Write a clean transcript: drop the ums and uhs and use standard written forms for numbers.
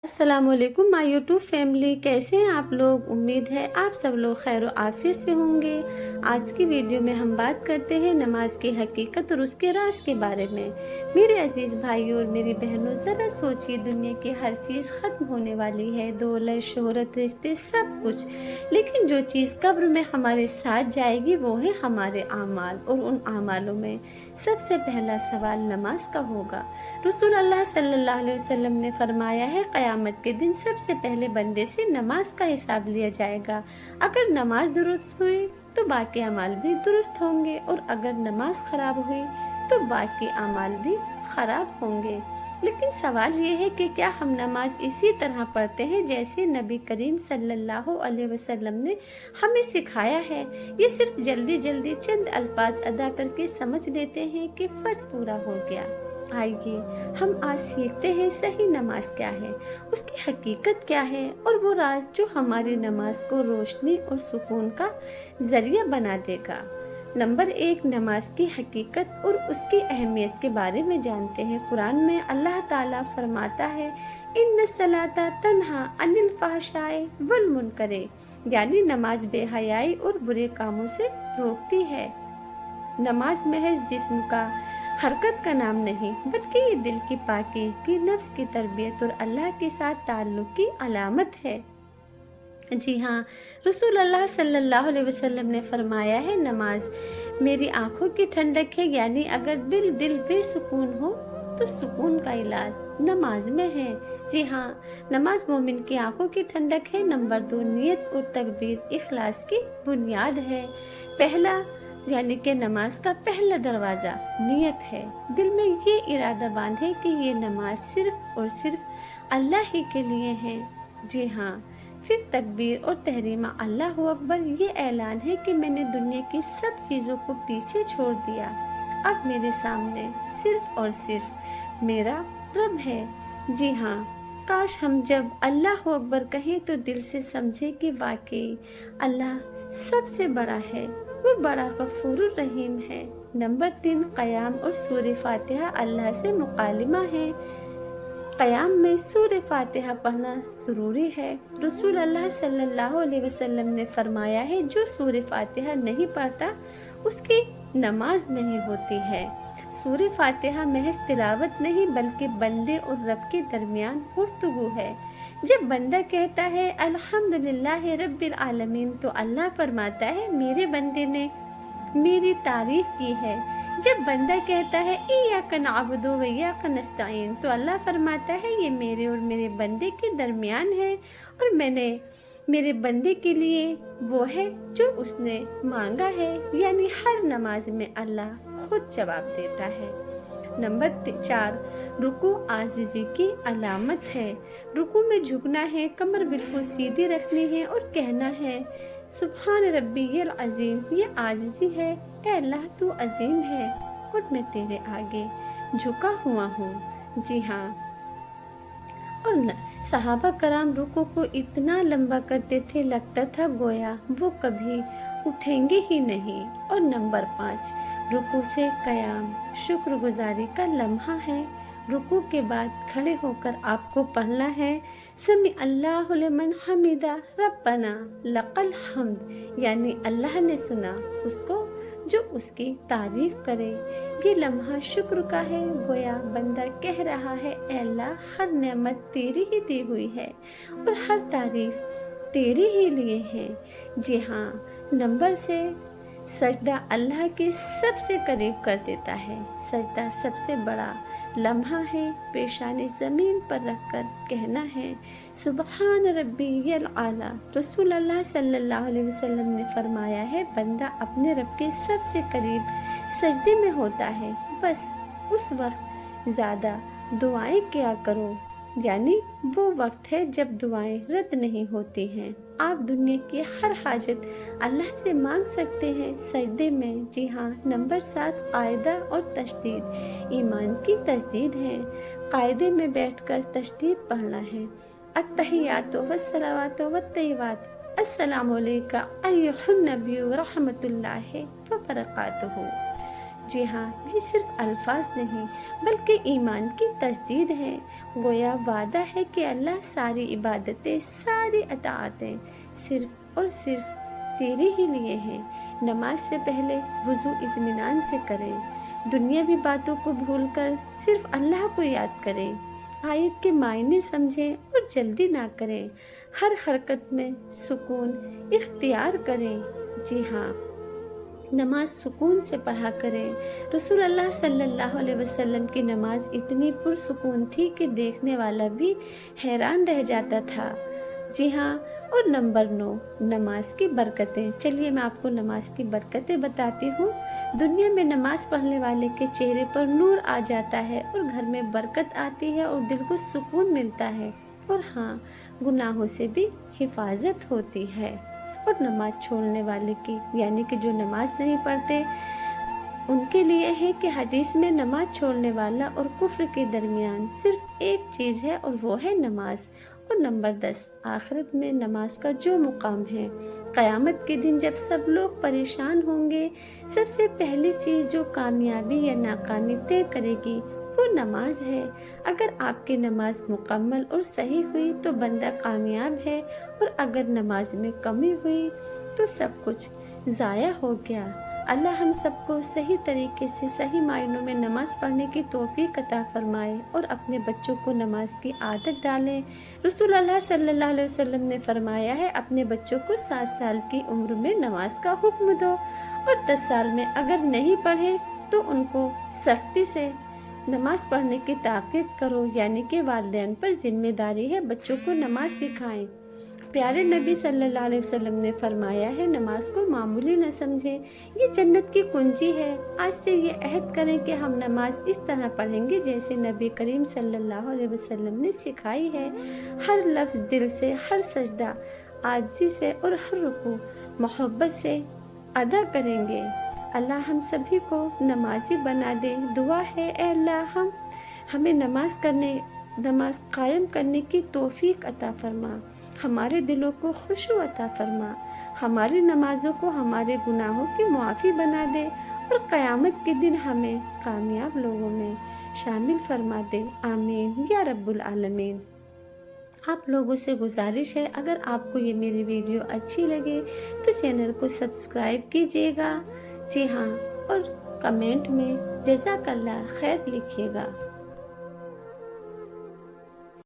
अस्सलाम वालेकुम my YouTube family, कैसे हैं आप लोग। उम्मीद है आप सब लोग खैर व आफियत से होंगे। आज की वीडियो में हम बात करते हैं नमाज की हकीकत और उसके राज के बारे में। मेरे अजीज भाइयों और मेरी बहनों, ज़रा सोचिए, दुनिया की हर चीज़ ख़त्म होने वाली है, दौलत, शोहरत, रिश्ते, सब कुछ, लेकिन जो चीज़ कब्र में हमारे साथ जाएगी वो है हमारे आमाल। और उन आमालों में सबसे पहला सवाल नमाज का होगा। रसूल अल्लाह सल्लल्लाहु अलैहि वसल्लम ने फरमाया है, क़यामत के दिन सबसे पहले बंदे से नमाज का हिसाब लिया जाएगा। अगर नमाज दुरुस्त हुई तो बाकी अमाल भी दुरुस्त होंगे, और अगर नमाज खराब हुई तो बाकी अमाल भी खराब होंगे। लेकिन सवाल ये है कि क्या हम नमाज इसी तरह पढ़ते हैं जैसे नबी करीम सल्लल्लाहु अलैहि वसल्लम ने हमें सिखाया है, ये सिर्फ जल्दी जल्दी चंद अल्फाज अदा करके समझ लेते हैं कि फर्ज पूरा हो गया। आइए हम आज सीखते हैं सही नमाज क्या है, उसकी हकीकत क्या है, और वो राज जो हमारी नमाज को रोशनी और सुकून का जरिया बना देगा। नंबर 1, नमाज की हकीकत और उसकी अहमियत के बारे में जानते हैं। कुरान में अल्लाह ताला फरमाता है, इन्न सलाता तन्हा अनिल फहशाए वल मुनकरे, यानी नमाज बेहयाई और बुरे कामों से रोकती है। नमाज महज जिस्म का हरकत का नाम नहीं, बल्कि ये दिल की पाकीज़गी, नफ्स की तरबियत और अल्लाह के साथ ताल्लुक की अलामत है। जी हाँ, रसूल अल्लाह सल्लल्लाहु अलैहि वसल्लम ने फरमाया है, नमाज मेरी आंखों की ठंडक है, यानी अगर दिल बेसुकून हो तो सुकून का इलाज नमाज में है। जी हाँ, नमाज मोमिन की आंखों की ठंडक है। नंबर 2, नियत और तकबीर इखलास की बुनियाद है। पहला यानी कि नमाज का पहला दरवाजा नियत है। दिल में ये इरादा बांधे कि ये नमाज सिर्फ और सिर्फ अल्लाह ही के लिए है। जी हाँ, फिर तकबीर और तहरीमा अल्लाह अकबर, ये ऐलान है कि मैंने दुनिया की सब चीज़ों को पीछे छोड़ दिया, अब मेरे सामने सिर्फ और सिर्फ मेरा रब है। जी हाँ, काश हम जब अल्लाह अकबर कहें तो दिल से समझे कि वाकई अल्लाह सबसे बड़ा है, वो बड़ा गफूर रहीम है। नंबर 3, क़याम और सूरह फातिहा अल्लाह से मुकालिमा है। क़याम में सूरह फातिहा पढ़ना ज़रूरी है। रसूल अल्लाह सल्लल्लाहु अलैहि वसल्लम ने फरमाया है, जो सूरह फातिहा नहीं पढ़ता उसकी नमाज नहीं होती है। सूरह फातिहा महज तिलावत नहीं, बल्कि बंदे और रब के दरमियान गुफ्तगू है। जब बंदा कहता है अल्हम्दुलिल्लाह रब्बिल आलमीन, तो अल्लाह फरमाता है, मेरे बंदे ने मेरी तारीफ की है। जब बंदा कहता है इय्याका नअबुदु व इय्याका नस्तईन, तो अल्लाह फरमाता है, ये मेरे और मेरे बंदे के दरमियान है, और मैंने मेरे बंदे के लिए वो है जो उसने मांगा है। यानी हर नमाज में अल्लाह खुद जवाब देता है। नंबर 4, रुकू आजिज़ी की अलामत है। रुकू में झुकना है, कमर बिल्कुल सीधी रखनी है और कहना है, सुभान रब्बियल अजीम, ये आजिज़ी है, ए अल्लाह तू अजीम है और मैं तेरे आगे झुका हुआ हूँ। जी हाँ, और सहाबा कराम रुकू को इतना लंबा करते थे, लगता था गोया वो कभी उठेंगे ही नहीं। और नंबर 5, रुकू से कयाम शुक्रगुजारी का लम्हा है। रुकू के बाद खड़े होकर आपको पढ़ना है, समी अल्लाहु लिमन हमीदा रब्बना लकल हम्द, यानी अल्लाह ने सुना उसको जो उसकी तारीफ करे। ये लम्हा शुक्र का है, गोया बंदा कह रहा है, ए अल्लाह, हर नेमत तेरी ही दी हुई है और हर तारीफ तेरे ही लिए है। जी हाँ, नंबर से सजदा अल्लाह के सबसे करीब कर देता है। सजदा सबसे बड़ा लम्हा है। पेशानी ज़मीन पर रखकर कहना है, सुबहान रब्बियल आला। रसूल अल्लाह सल्लल्लाहु अलैहि वसल्लम ने फरमाया है, बंदा अपने रब के सबसे करीब सजदे में होता है, बस उस वक्त ज़्यादा दुआएं किया करो, यानी वो वक्त है जब दुआएं रद्द नहीं होती हैं। आप दुनिया की हर हाजत अल्लाह से मांग सकते हैं सजदे में। जी हाँ, नंबर 7, कायदा और तशदीद ईमान की तजदीद है। कायदे में बैठकर तशदीद पढ़ना है, अत्तहियातु वस्सलावातु वत्तय्यिबात, अस्सलामु अलैका अय्युहन नबिय्यु रहमतुल्लाहि व बरकातुहू। جی ہاں، یہ صرف الفاظ نہیں بلکہ ایمان کی تجدید ہے۔ گویا وعدہ ہے کہ اللہ ساری عبادتیں، ساری اطاعتیں صرف اور صرف تیرے ہی لیے ہیں۔ نماز سے پہلے وضو اطمینان سے کریں، دنیاوی باتوں کو بھول کر صرف اللہ کو یاد کریں، آیت کے معنی سمجھیں اور جلدی نہ کریں، ہر حرکت میں سکون اختیار کریں۔ جی ہاں، نماز سکون سے پڑھا کریں۔ رسول اللہ صلی اللہ علیہ وسلم کی نماز اتنی پرسکون تھی کہ دیکھنے والا بھی حیران رہ جاتا تھا۔ جی ہاں، اور نمبر 9، نماز کی برکتیں۔ چلیے میں آپ کو نماز کی برکتیں بتاتی ہوں۔ دنیا میں نماز پڑھنے والے کے چہرے پر نور آ جاتا ہے اور گھر میں برکت آتی ہے اور دل کو سکون ملتا ہے، اور ہاں، گناہوں سے بھی حفاظت ہوتی ہے۔ اور نماز چھوڑنے والے کی، یعنی کہ جو نماز نہیں پڑھتے، ان کے لیے ہے کہ حدیث میں نماز چھوڑنے والا اور کفر کے درمیان صرف ایک چیز ہے اور وہ ہے نماز۔ اور نمبر 10، آخرت میں نماز کا جو مقام ہے، قیامت کے دن جب سب لوگ پریشان ہوں گے، سب سے پہلی چیز جو کامیابی یا ناکامی طے کرے گی وہ نماز ہے۔ اگر آپ کی نماز مکمل اور صحیح ہوئی تو بندہ کامیاب ہے، اور اگر نماز میں کمی ہوئی تو سب کچھ ضائع ہو گیا۔ اللہ ہم سب کو صحیح طریقے سے، صحیح معنوں میں نماز پڑھنے کی توفیق عطا فرمائے اور اپنے بچوں کو نماز کی عادت ڈالیں۔ رسول اللہ صلی اللہ علیہ وسلم نے فرمایا ہے، اپنے بچوں کو 7 سال کی عمر میں نماز کا حکم دو، اور 10 سال میں اگر نہیں پڑھے تو ان کو سختی سے نماز پڑھنے کی تاکید کرو، یعنی کہ والدین پر ذمہ داری ہے بچوں کو نماز سکھائیں۔ پیارے نبی صلی اللہ علیہ وسلم نے فرمایا ہے، نماز کو معمولی نہ سمجھیں، یہ جنت کی کنجی ہے۔ آج سے یہ عہد کریں کہ ہم نماز اس طرح پڑھیں گے جیسے نبی کریم صلی اللہ علیہ وسلم نے سکھائی ہے، ہر لفظ دل سے، ہر سجدہ عاجزی سے اور ہر رکوع محبت سے ادا کریں گے۔ اللہ ہم سبھی کو نمازی بنا دے۔ دعا ہے، اے اللہ ہمیں نماز قائم کرنے کی توفیق عطا فرما، ہمارے دلوں کو خشوع عطا فرما، ہماری نمازوں کو ہمارے گناہوں کی معافی بنا دے، اور قیامت کے دن ہمیں کامیاب لوگوں میں شامل فرما دے۔ آمین یا رب العالمین۔ آپ لوگوں سے گزارش ہے، اگر آپ کو یہ میری ویڈیو اچھی لگے تو چینل کو سبسکرائب کیجیے گا۔ جی ہاں، اور کمنٹ میں جزاک اللہ خیر لکھیے گا۔